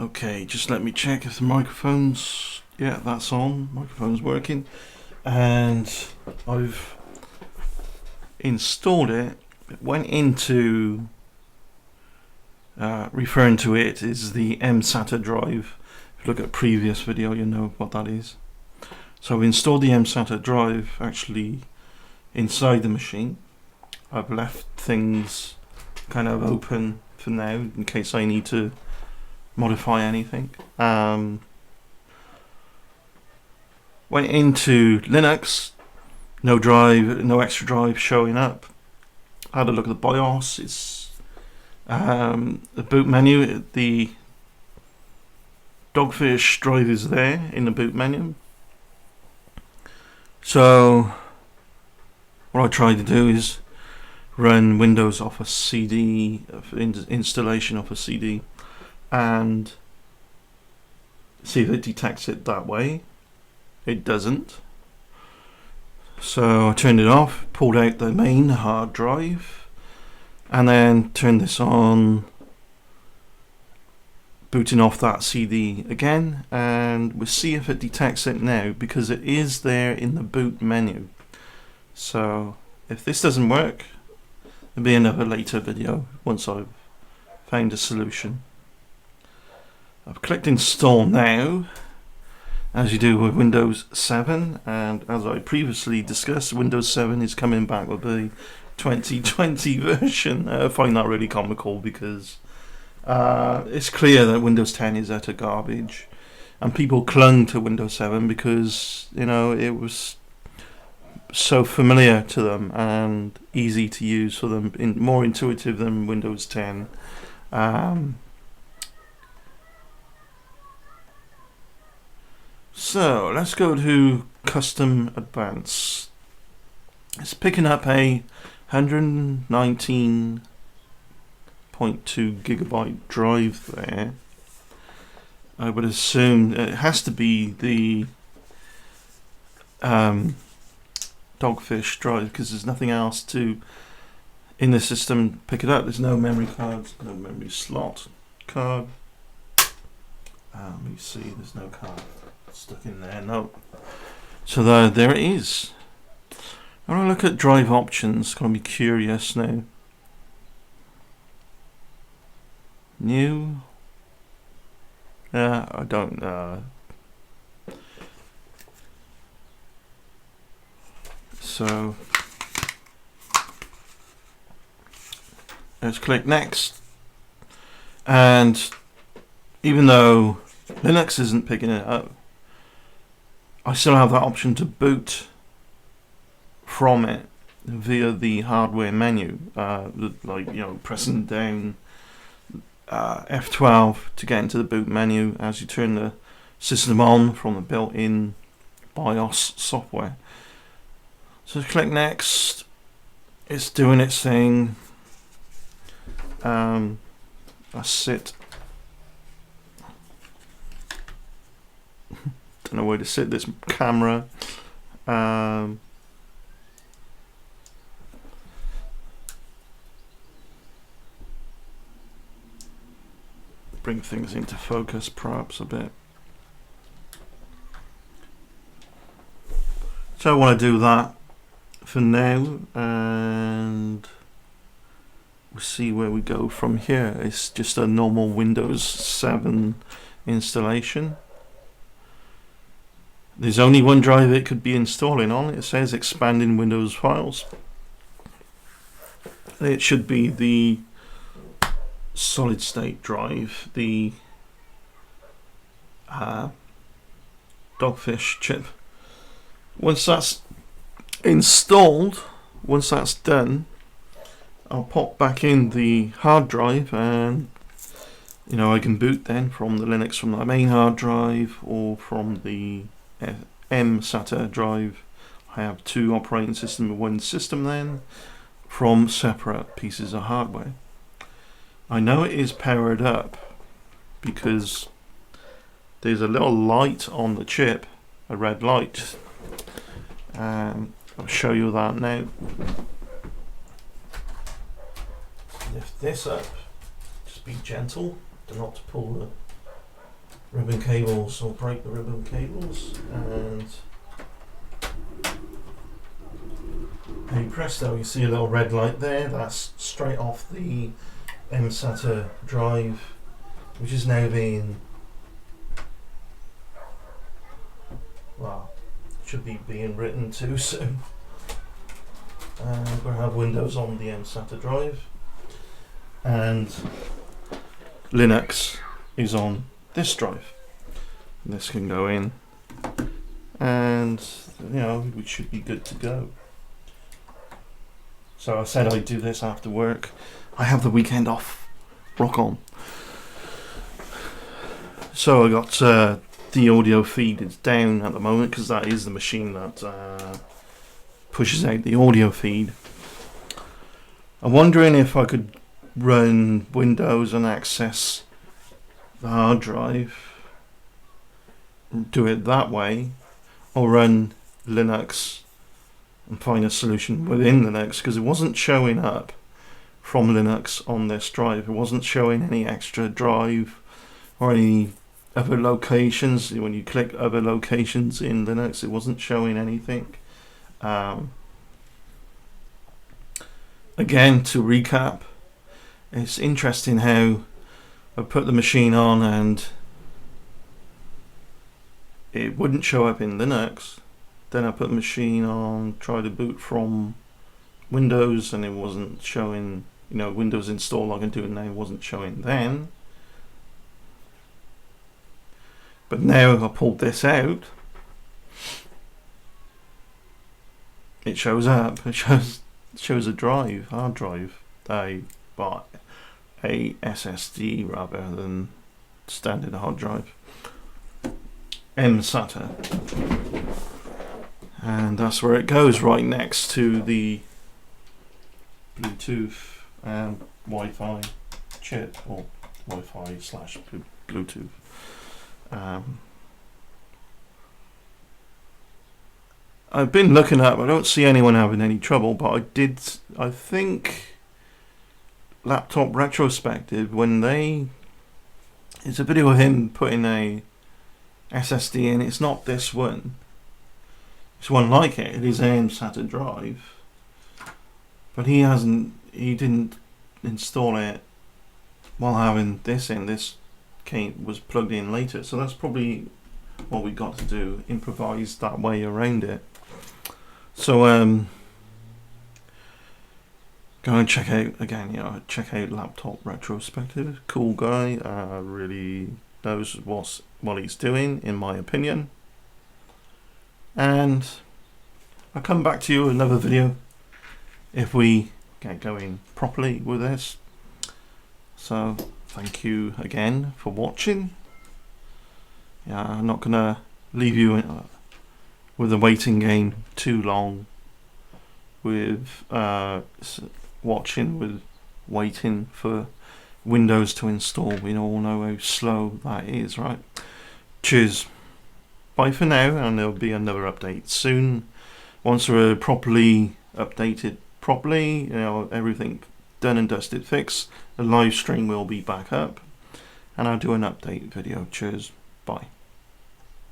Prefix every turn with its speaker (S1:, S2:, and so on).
S1: Okay, just let me check if the microphone's, yeah, that's on, microphone's working, and I've installed it. It went into, referring to it is the Msata drive. If you look at a previous video, you know what that is. So I've installed the Msata drive actually inside the machine. I've left things kind of open for now in case I need to modify anything. Went into Linux, no drive, no extra drive showing up. Had a look at the BIOS. It's the boot menu. The Dogfish drive is there in the boot menu. So what I tried to do is run Windows off a CD, installation off a CD, and see if it detects it that way. It doesn't. So I turned it off, pulled out the main hard drive, and then turned this on, booting off that CD again, and we'll see if it detects it now, because it is there in the boot menu. So if this doesn't work, there'll be another later video once I've found a solution. I've clicked install now, as you do with Windows 7, and as I previously discussed, Windows 7 is coming back with the 2020 version. I find that really comical because it's clear that Windows 10 is utter garbage, and people clung to Windows 7 because, you know, it was so familiar to them and easy to use for them, more intuitive than Windows 10. So let's go to Custom Advanced. It's picking up a 119.2 gigabyte drive there. I would assume it has to be the Dogfish drive, because there's nothing else to in the system pick it up. There's no memory cards, no memory slot card. Let me see, there's no card stuck in there, no. So there it is. I want to look at drive options. Gonna be curious now. New. I don't know. So let's click next, and even though Linux isn't picking it up, I still have that option to boot from it via the hardware menu, like, you know, pressing down F12 to get into the boot menu as you turn the system on from the built-in BIOS software. So click next. It's doing its thing. That's it. Don't know where to sit this camera. Bring things into focus perhaps a bit. So I want to do that for now, and we'll see where we go from here. It's just a normal Windows 7 installation. There's only one drive it could be installing on. It says expanding Windows files. It should be the solid state drive, the Dogfish chip. Once that's installed, once that's done, I'll pop back in the hard drive, and you know, I can boot then from the Linux from the main hard drive or from the Msata drive. I have two operating systems in one system then, from separate pieces of hardware. I know it is powered up because there's a little light on the chip, a red light. I'll show you that now. Lift this up, just be gentle, do not pull ribbon cables, or break the ribbon cables, and hey presto, you see a little red light there. That's straight off the Msata drive, which is now being, well, should be being written to soon. We have Windows on the Msata drive, and Linux is on this drive. This can go in, and you know, we should be good to go. So I said I'd do this after work. I have the weekend off. Rock on. So I got the audio feed is down at the moment because that is the machine that pushes out the audio feed. I'm wondering if I could run Windows and access the hard drive, do it that way, or run Linux and find a solution within Linux, because it wasn't showing up from Linux on this drive. It wasn't showing any extra drive or any other locations. When you click other locations in Linux, it wasn't showing anything. Again, to recap, it's interesting how I put the machine on and it wouldn't show up in Linux. Then I put the machine on, tried to boot from Windows, and it wasn't showing, you know, Windows install like I do it now wasn't showing then. But now if I pulled this out, it shows up. It shows a drive, hard drive. I bought a SSD rather than standard hard drive. Msata. And that's where it goes, right next to the Bluetooth and Wi-Fi chip, or Wi-Fi slash Bluetooth. I've been looking up, I don't see anyone having any trouble, but I think Laptop Retrospective, it's a video of him putting a SSD in. It's not this one. It's one like it. It is an Msata drive, but he didn't install it while having this in. This was plugged in later, so that's probably what we got to do. Improvise that way around it. So go and check out again. Check out Laptop Retrospective. Cool guy. Really knows what he's doing, in my opinion. And I'll come back to you with another video if we get going properly with this. So thank you again for watching. I'm not gonna leave you with the waiting game too long with waiting for Windows to install. We all know how slow that is, right? Cheers. Bye for now, and there'll be another update soon. Once we're properly updated properly, everything done and dusted, fixed, the live stream will be back up, and I'll do an update video. Cheers. Bye.